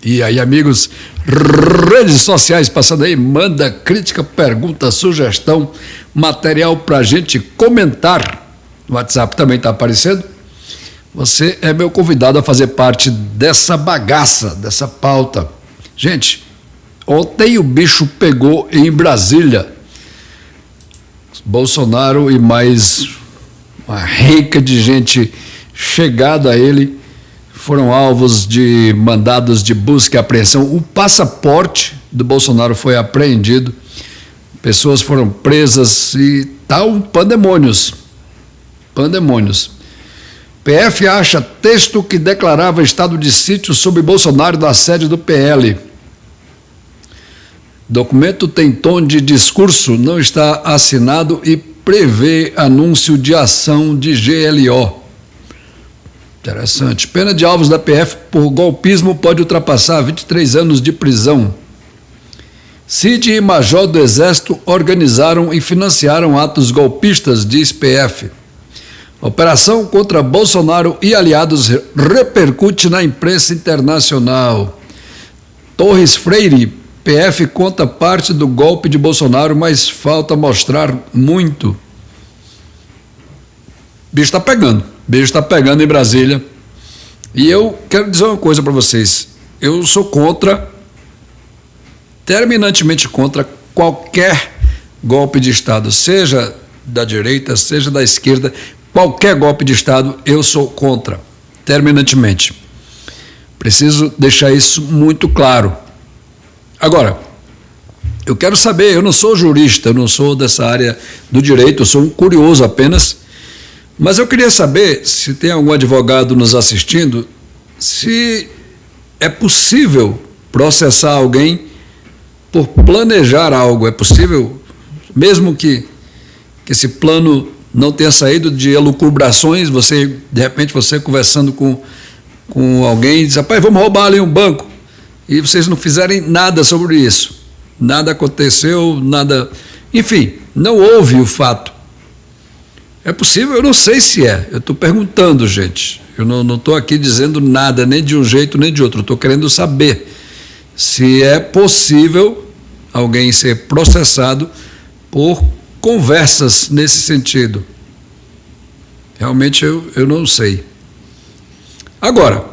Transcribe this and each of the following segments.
E aí, amigos, redes sociais passando aí, manda crítica, pergunta, sugestão, material para a gente comentar. O WhatsApp também está aparecendo. Você é meu convidado a fazer parte dessa bagaça, dessa pauta. Gente, ontem o bicho pegou em Brasília. Bolsonaro e mais uma renca de gente chegada a ele foram alvos de mandados de busca e apreensão. O passaporte do Bolsonaro foi apreendido, pessoas foram presas e tá um pandemônios. PF acha texto que declarava estado de sítio sobre Bolsonaro na sede do PL. Documento tem tom de discurso, não está assinado e prevê anúncio de ação de GLO. Interessante. Pena de alvos da PF por golpismo pode ultrapassar 23 anos de prisão. Cid e Major do Exército organizaram e financiaram atos golpistas, diz PF. Operação contra Bolsonaro e aliados repercute na imprensa internacional. Torres Freire, PF conta parte do golpe de Bolsonaro, mas falta mostrar muito. Bicho está pegando em Brasília. E eu quero dizer uma coisa para vocês. Eu sou terminantemente contra qualquer golpe de Estado, seja da direita, seja da esquerda, qualquer golpe de Estado eu sou contra, terminantemente. Preciso deixar isso muito claro. Agora, eu quero saber, eu não sou jurista, eu não sou dessa área do direito, eu sou um curioso apenas. Mas eu queria saber, se tem algum advogado nos assistindo, se é possível processar alguém por planejar algo. É possível, mesmo que esse plano não tenha saído de elucubrações, de repente você conversando com alguém, diz, rapaz, vamos roubar ali um banco, e vocês não fizerem nada sobre isso. Nada aconteceu, nada... Enfim, não houve o fato. É possível? Eu não sei se é. Eu estou perguntando, gente. Eu não estou aqui dizendo nada, nem de um jeito nem de outro. Estou querendo saber se é possível alguém ser processado por conversas nesse sentido. Realmente eu não sei. Agora,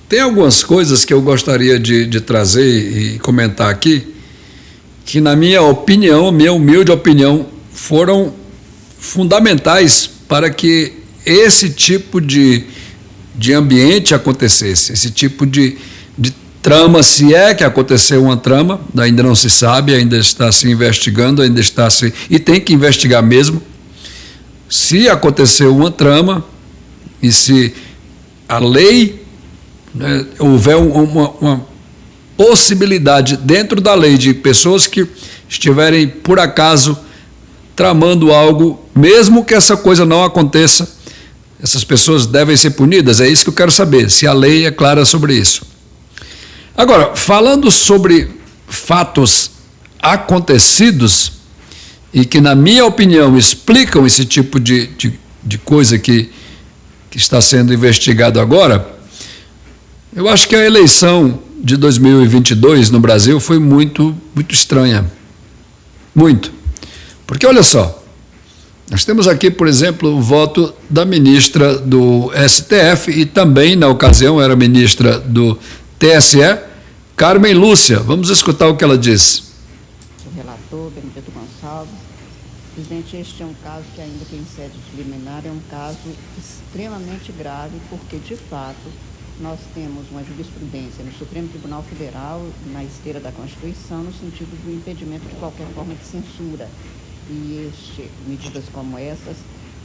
tem algumas coisas que eu gostaria de trazer e comentar aqui, que na minha opinião, minha humilde opinião, foram fundamentais para que esse tipo de ambiente acontecesse, esse tipo de trama, se é que aconteceu uma trama, ainda não se sabe, ainda está se investigando, e tem que investigar mesmo. Se aconteceu uma trama e se a lei, né, houver uma possibilidade dentro da lei de pessoas que estiverem, por acaso, tramando algo, mesmo que essa coisa não aconteça, essas pessoas devem ser punidas? É isso que eu quero saber, se a lei é clara sobre isso. Agora, falando sobre fatos acontecidos e que, na minha opinião, explicam esse tipo de coisa que está sendo investigado agora, eu acho que a eleição de 2022 no Brasil foi muito estranha. Muito. Porque, olha só, nós temos aqui, por exemplo, o voto da ministra do STF e também, na ocasião, era ministra do TSE, Carmen Lúcia. Vamos escutar o que ela disse. O relator, Benedito Gonçalves. Presidente, este é um caso que, ainda que em sede liminar, é um caso extremamente grave, porque, de fato, nós temos uma jurisprudência no Supremo Tribunal Federal, na esteira da Constituição, no sentido do impedimento de qualquer forma de censura. E medidas como essas,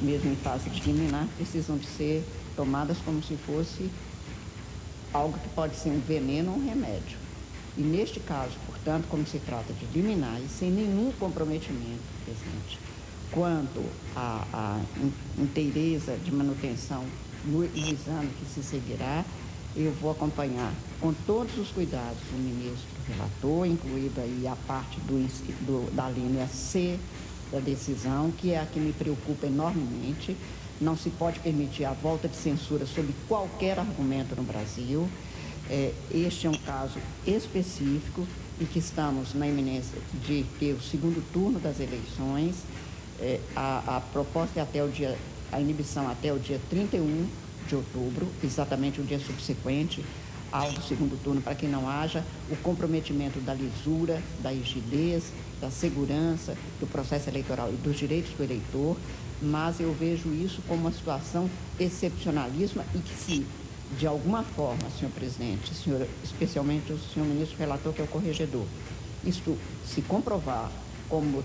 mesmo em fase de liminar, precisam de ser tomadas como se fosse algo que pode ser um veneno ou um remédio. E neste caso, portanto, como se trata de liminar e sem nenhum comprometimento, presidente, quanto à inteireza de manutenção no exame que se seguirá, eu vou acompanhar com todos os cuidados o ministro relator, incluída aí a parte da linha C da decisão, que é a que me preocupa enormemente. Não se pode permitir a volta de censura sob qualquer argumento no Brasil. Este é um caso específico em que estamos na iminência de ter o segundo turno das eleições. A proposta é a inibição até o dia 31 de outubro, exatamente o dia subsequente ao do segundo turno, para que não haja o comprometimento da lisura, da rigidez, da segurança do processo eleitoral e dos direitos do eleitor, mas eu vejo isso como uma situação excepcionalíssima e que, se de alguma forma, senhor presidente, especialmente o senhor ministro relator, que é o corregedor, isto se comprovar como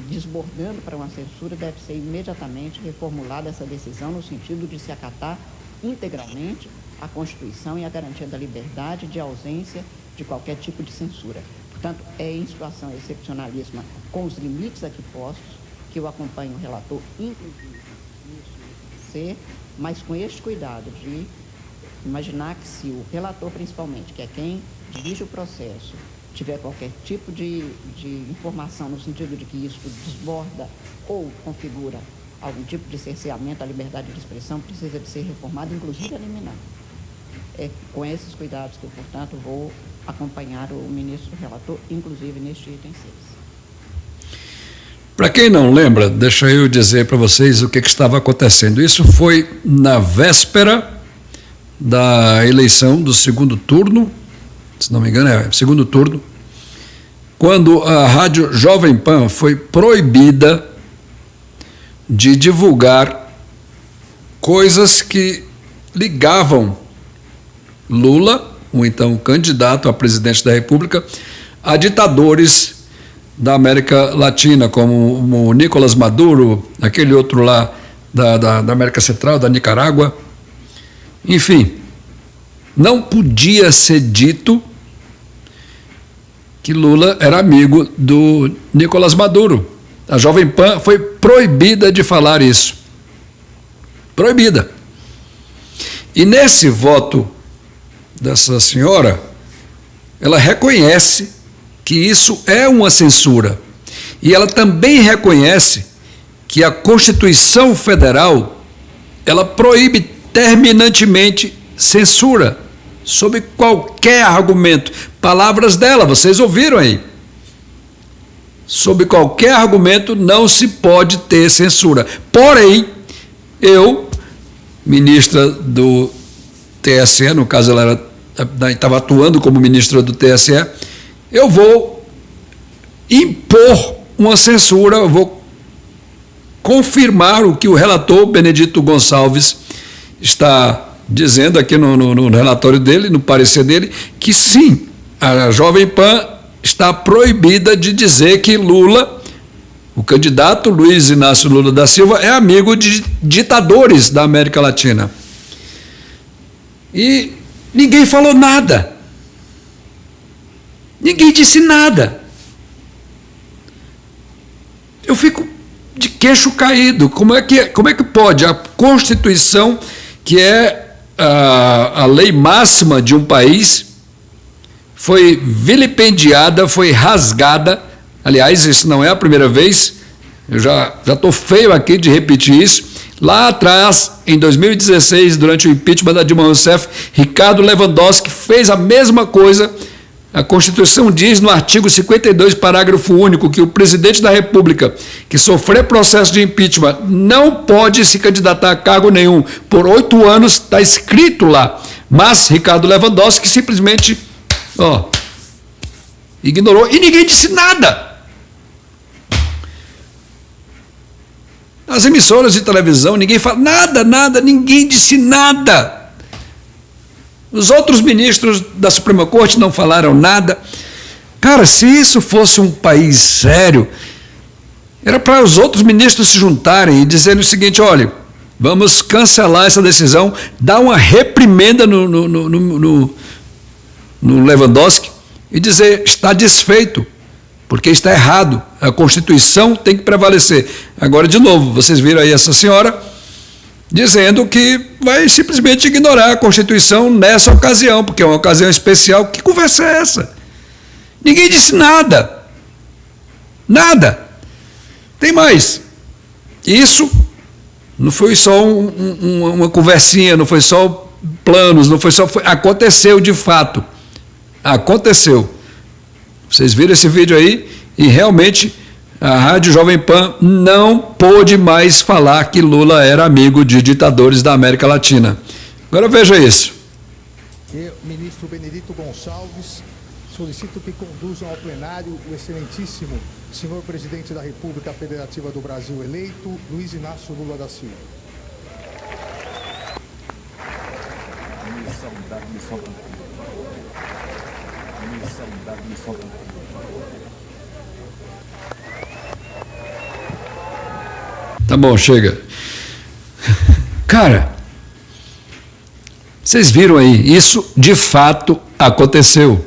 desbordando para uma censura, deve ser imediatamente reformulada essa decisão no sentido de se acatar integralmente a Constituição e a garantia da liberdade de ausência de qualquer tipo de censura. Portanto, é em situação excepcionalíssima, com os limites aqui postos, que eu acompanho o relator, inclusive neste ser, mas com este cuidado de imaginar que, se o relator, principalmente, que é quem dirige o processo, tiver qualquer tipo de informação no sentido de que isso desborda ou configura algum tipo de cerceamento à liberdade de expressão, precisa de ser reformado, inclusive eliminado. É com esses cuidados que eu, portanto, vou acompanhar o ministro relator, inclusive neste item 6. Para quem não lembra, deixa eu dizer para vocês o que estava acontecendo. Isso foi na véspera da eleição do segundo turno, se não me engano, segundo turno, quando a rádio Jovem Pan foi proibida de divulgar coisas que ligavam Lula, o então candidato a presidente da República, a ditadores da América Latina, como o Nicolás Maduro, aquele outro lá da América Central, da Nicarágua. Enfim, não podia ser dito que Lula era amigo do Nicolás Maduro. A Jovem Pan foi proibida de falar isso. Proibida. E nesse voto dessa senhora, ela reconhece que isso é uma censura. E ela também reconhece que a Constituição Federal, ela proíbe terminantemente censura, sob qualquer argumento. Palavras dela, vocês ouviram aí. Sob qualquer argumento não se pode ter censura. Porém, eu, ministra do TSE, no caso ela estava atuando como ministra do TSE, eu vou impor uma censura, eu vou confirmar o que o relator Benedito Gonçalves está dizendo aqui no relatório dele, no parecer dele, que sim, a Jovem Pan está proibida de dizer que Lula, o candidato Luiz Inácio Lula da Silva, é amigo de ditadores da América Latina. E ninguém falou nada. Ninguém disse nada. Eu fico de queixo caído. Como é que pode? A Constituição, que é a lei máxima de um país, foi vilipendiada, foi rasgada. Aliás, isso não é a primeira vez, eu já estou feio aqui de repetir isso. Lá atrás, em 2016, durante o impeachment da Dilma Rousseff, Ricardo Lewandowski fez a mesma coisa. A Constituição diz no artigo 52, parágrafo único, que o presidente da República que sofrer processo de impeachment não pode se candidatar a cargo nenhum. Por 8 anos, está escrito lá. Mas Ricardo Lewandowski simplesmente ignorou e ninguém disse nada. As emissoras de televisão, ninguém fala nada, ninguém disse nada. Os outros ministros da Suprema Corte não falaram nada. Cara, se isso fosse um país sério, era para os outros ministros se juntarem e dizerem o seguinte: olha, vamos cancelar essa decisão, dar uma reprimenda no Lewandowski e dizer, está desfeito, porque está errado, a Constituição tem que prevalecer. Agora, de novo, vocês viram aí essa senhora dizendo que vai simplesmente ignorar a Constituição nessa ocasião, porque é uma ocasião especial. Que conversa é essa? Ninguém disse nada. Nada. Tem mais. Isso não foi só uma conversinha, não foi só planos, não foi só... aconteceu de fato. Aconteceu. Vocês viram esse vídeo aí e realmente a Rádio Jovem Pan não pôde mais falar que Lula era amigo de ditadores da América Latina. Agora veja isso. E o ministro Benedito Gonçalves, solicito que conduzam ao plenário o excelentíssimo senhor presidente da República Federativa do Brasil eleito, Luiz Inácio Lula da Silva. Tá bom, chega. Cara, vocês viram aí, isso de fato aconteceu.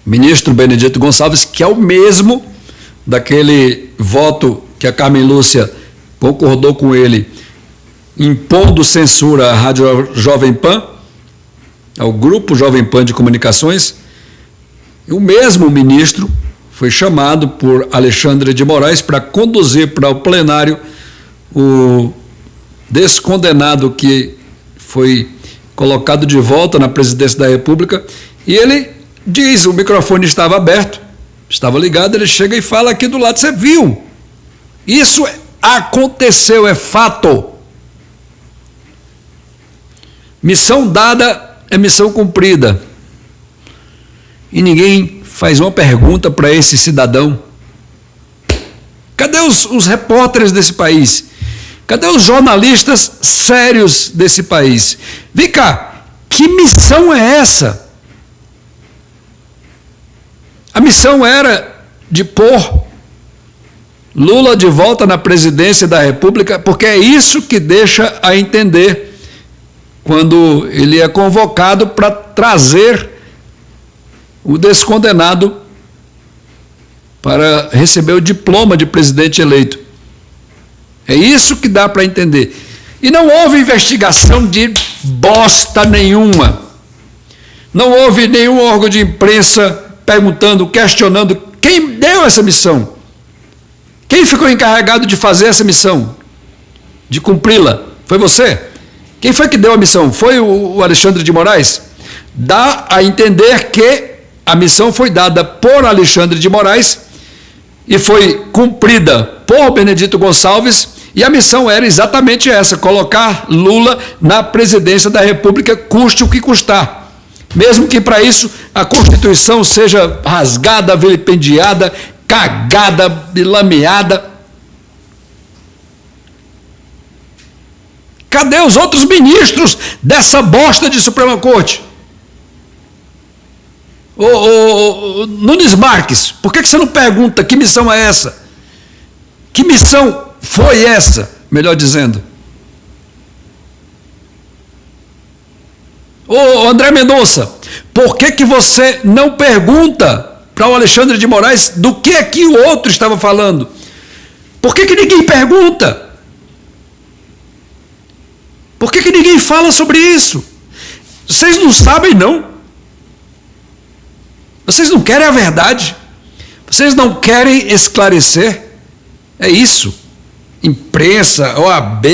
Ministro Benedito Gonçalves, que é o mesmo daquele voto que a Carmen Lúcia concordou com ele, impondo censura à Rádio Jovem Pan, ao Grupo Jovem Pan de Comunicações, o mesmo ministro foi chamado por Alexandre de Moraes para conduzir para o plenário o descondenado que foi colocado de volta na presidência da República, e ele diz, o microfone estava aberto, estava ligado, ele chega e fala aqui do lado, você viu? Isso aconteceu, é fato. Missão dada é missão cumprida. E ninguém faz uma pergunta para esse cidadão. Cadê os repórteres desse país? Cadê os jornalistas sérios desse país? Vem cá, que missão é essa? A missão era de pôr Lula de volta na presidência da República, porque é isso que deixa a entender quando ele é convocado para trazer o descondenado para receber o diploma de presidente eleito. É isso que dá para entender. E não houve investigação de bosta nenhuma. Não houve nenhum órgão de imprensa perguntando, questionando quem deu essa missão. Quem ficou encarregado de fazer essa missão? De cumpri-la? Foi você? Quem foi que deu a missão? Foi o Alexandre de Moraes? Dá a entender que a missão foi dada por Alexandre de Moraes e foi cumprida por Benedito Gonçalves, e a missão era exatamente essa, colocar Lula na presidência da República, custe o que custar. Mesmo que para isso a Constituição seja rasgada, vilipendiada, cagada, lameada. Cadê os outros ministros dessa bosta de Suprema Corte? Nunes Marques, por que você não pergunta que missão é essa? Que missão foi essa, melhor dizendo? André Mendonça, por que você não pergunta para o Alexandre de Moraes do que é que o outro estava falando? Por que ninguém pergunta? Por que ninguém fala sobre isso? Vocês não sabem, não? Vocês não querem a verdade? Vocês não querem esclarecer? É isso. Imprensa, OAB,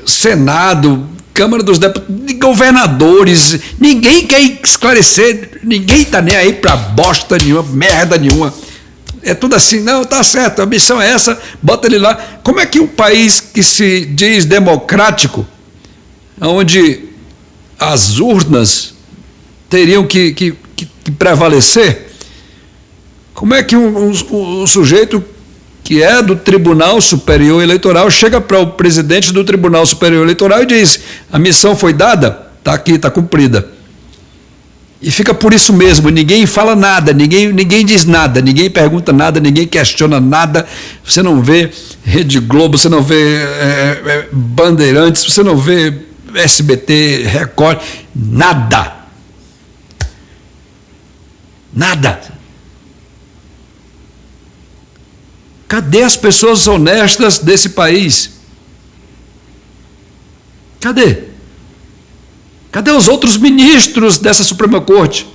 Senado, Câmara dos Deputados, governadores, ninguém quer esclarecer, ninguém está nem aí para bosta nenhuma, merda nenhuma. É tudo assim, não, tá certo, a missão é essa, bota ele lá. Como é que um país que se diz democrático, onde as urnas teriam que prevalecer, como é que um sujeito que é do Tribunal Superior Eleitoral chega para o presidente do Tribunal Superior Eleitoral e diz, a missão foi dada, está aqui, está cumprida. E fica por isso mesmo, ninguém fala nada, ninguém diz nada, ninguém pergunta nada, ninguém questiona nada, você não vê Rede Globo, você não vê Bandeirantes, você não vê SBT, Record, nada. Nada. Cadê as pessoas honestas desse país? Cadê? Cadê os outros ministros dessa Suprema Corte?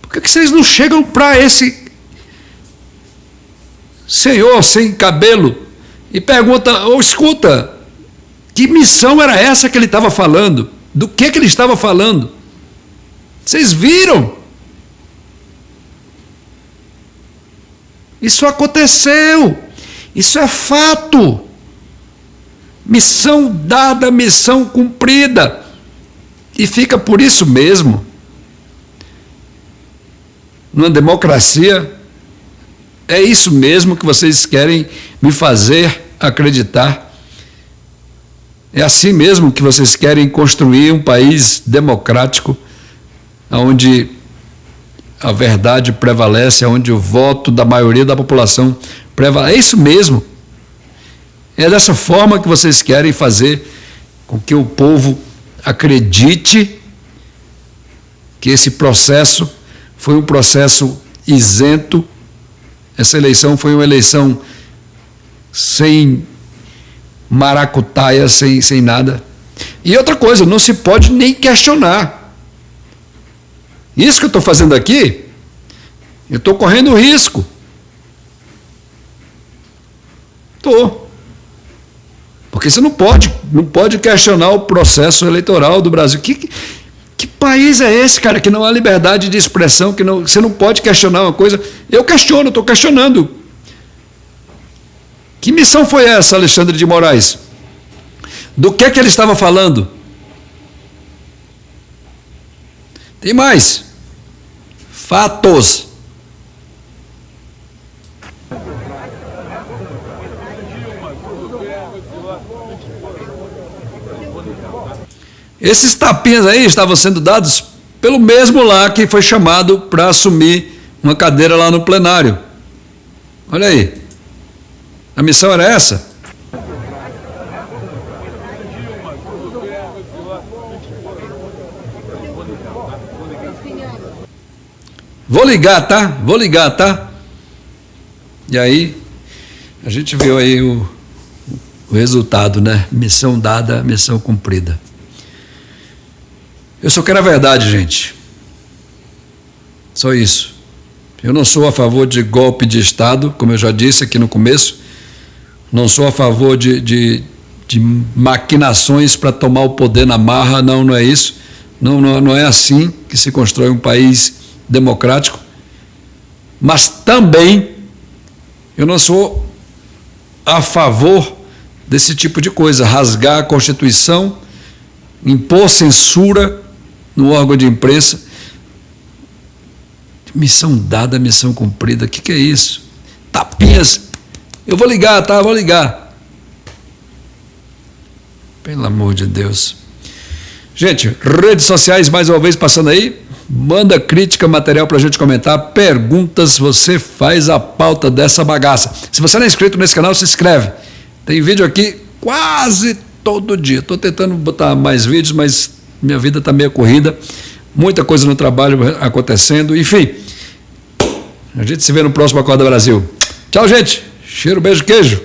Por que vocês não chegam para esse senhor sem cabelo e perguntam, ou escuta, Que missão era essa que ele estava falando? Do que ele estava falando? Vocês viram? Isso aconteceu. Isso é fato. Missão dada, missão cumprida. E fica por isso mesmo. Numa democracia, é isso mesmo que vocês querem me fazer acreditar. É assim mesmo que vocês querem construir um país democrático, onde a verdade prevalece, onde o voto da maioria da população prevalece. É isso mesmo. É dessa forma que vocês querem fazer com que o povo acredite que esse processo foi um processo isento, essa eleição foi uma eleição sem maracutaia, sem nada. E outra coisa, não se pode nem questionar. Isso que eu estou fazendo aqui, eu estou correndo risco. Estou. Porque você não pode questionar o processo eleitoral do Brasil. Que país é esse, cara, que não há liberdade de expressão, que não, você não pode questionar uma coisa? Eu questiono, estou questionando. Que missão foi essa, Alexandre de Moraes? Do que ele estava falando? Tem mais. Fatos. Esses tapinhas aí estavam sendo dados pelo mesmo lá que foi chamado para assumir uma cadeira lá no plenário. Olha aí. A missão era essa? Vou ligar, tá? Vou ligar, tá? E aí, a gente viu aí o resultado, né? Missão dada, missão cumprida. Eu só quero a verdade, gente. Só isso. Eu não sou a favor de golpe de Estado, como eu já disse aqui no começo. Não sou a favor de maquinações para tomar o poder na marra. Não, não é isso. Não é assim que se constrói um país democrático. Mas também eu não sou a favor desse tipo de coisa. Rasgar a Constituição, impor censura no órgão de imprensa. Missão dada, missão cumprida. O que é isso? Tapinhas. Eu vou ligar, tá? Vou ligar. Pelo amor de Deus. Gente, redes sociais mais uma vez passando aí. Manda crítica, material pra gente comentar. Perguntas, você faz a pauta dessa bagaça. Se você não é inscrito nesse canal, se inscreve. Tem vídeo aqui quase todo dia. Estou tentando botar mais vídeos, mas minha vida está meio corrida. Muita coisa no trabalho acontecendo. Enfim, a gente se vê no próximo Acorda Brasil. Tchau, gente. Cheiro, beijo, queijo.